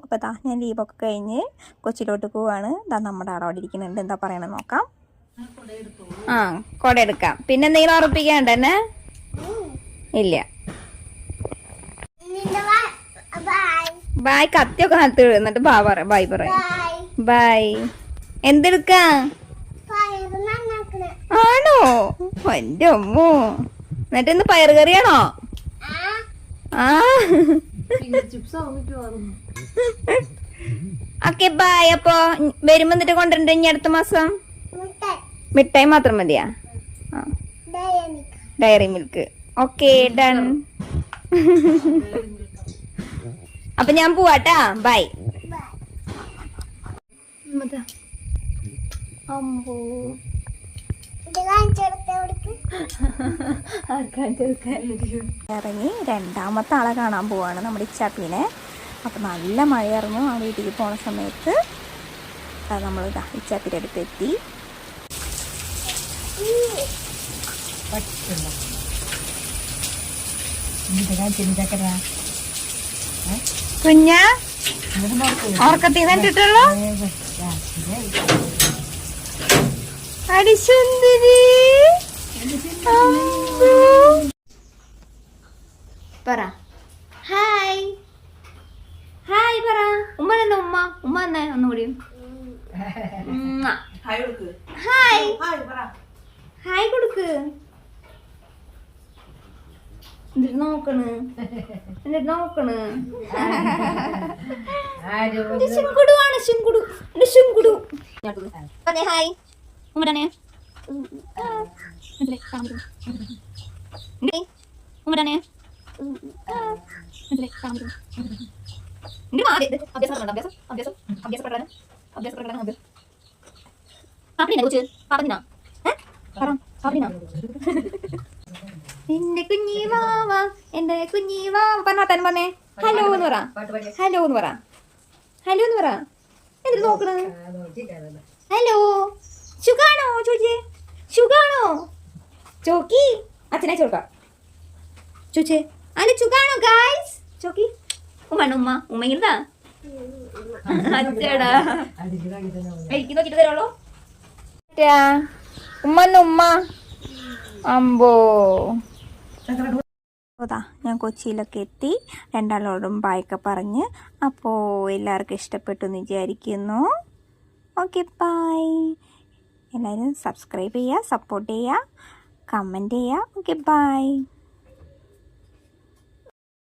അപ്പോൾ ഞാൻ ലീവൊക്കെ കഴിഞ്ഞ് കൊച്ചിയിലോട്ട് പോവാണ്. നമ്മുടെ അവിടെ ഇരിക്കുന്നുണ്ട്. എന്താ പറയണെന്ന് നോക്കാം. ആ, കുട എടുക്കാം. പിന്നെ എന്തെങ്കിലും ഉറപ്പിക്കാണ്ട് തന്നെ? ഇല്ല. ബായ്. കത്തിയൊക്കെ നട്ട് എന്നിട്ട് ബായ് പറയും. ബായ്. എന്തെടുക്കാ? ആണോ? എന്റെ അമ്മോ. എന്നിട്ട് ഇന്ന് പയറ് കറിയാണോ? ആ, ഓക്കെ ബായ്. അപ്പൊ വരുമ്പോ എന്നിട്ട് കൊണ്ടുവരണ്ട ഇനി അടുത്ത മാസം? മിഠായി മാത്രം മതിയാ? Dairy milk. Okay, done. അപ്പൊ ഞാൻ പോവാട്ടാ. ബൈ. അമ്പോ, ഇറങ്ങി രണ്ടാമത്തെ ആളെ കാണാൻ പോവാണ്, നമ്മുടെ ഇച്ചാപ്പീനെ. അപ്പം നല്ല മഴയായിരുന്നു ആ വീട്ടിലേക്ക് പോണ സമയത്ത്. നമ്മൾ ഇച്ചാപ്പീൻ്റെ അടുത്ത് എത്തി. കുഞ്ഞ ഓർക്കത്തി കണ്ടിട്ടുള്ളോ? അടിസുന്ദരി. പറ ഹായ്. ഹായ് പറ. ഉമ്മ തന്നെ. ഉമ്മ തന്നെ ഒന്നുകൂടി ഹായ്. ഹായ് കൊടുക്ക്. എന്നിട്ട് നോക്കണ്. ശുങ്കുടു. ഹായ് ഉമ്മനെ. ഉമ്മനെ എന്റെ കുഞ്ഞീവാവ, എന്റെ കുഞ്ഞീവാവ പറഞ്ഞാത്താൻ പറഞ്ഞേ. ഹലോ എന്ന് പറ. ഹലോ എന്ന് പറ. ഹലോ എന്ന് പറ. എന്നിട്ട് നോക്കണ. ഹലോ, സുഖാണോ ചോദിച്ചേ? സുഖാണോ ചോക്കി? അച്ഛനെ ചോക്ക ചോദിച്ചേ. അല്ല സുഖാണോ ഗായ്സ് ചോക്കി? ഉമ്മ അച്ഛടാ എനിക്ക് നോക്കിട്ട് തരുള്ളൂ. ഉമ്മ അമ്പോ. അതാ ഞാൻ കൊച്ചിയിലൊക്കെ എത്തി. രണ്ടാളോടും ബായൊക്കെ പറഞ്ഞ്. അപ്പോൾ എല്ലാവർക്കും ഇഷ്ടപ്പെട്ടു എന്ന് വിചാരിക്കുന്നു. Okay bye. എല്ലാവരും സബ്സ്ക്രൈബ് ചെയ്യുക, സപ്പോർട്ട് ചെയ്യുക, കമൻറ്റ് ചെയ്യുക. Okay bye.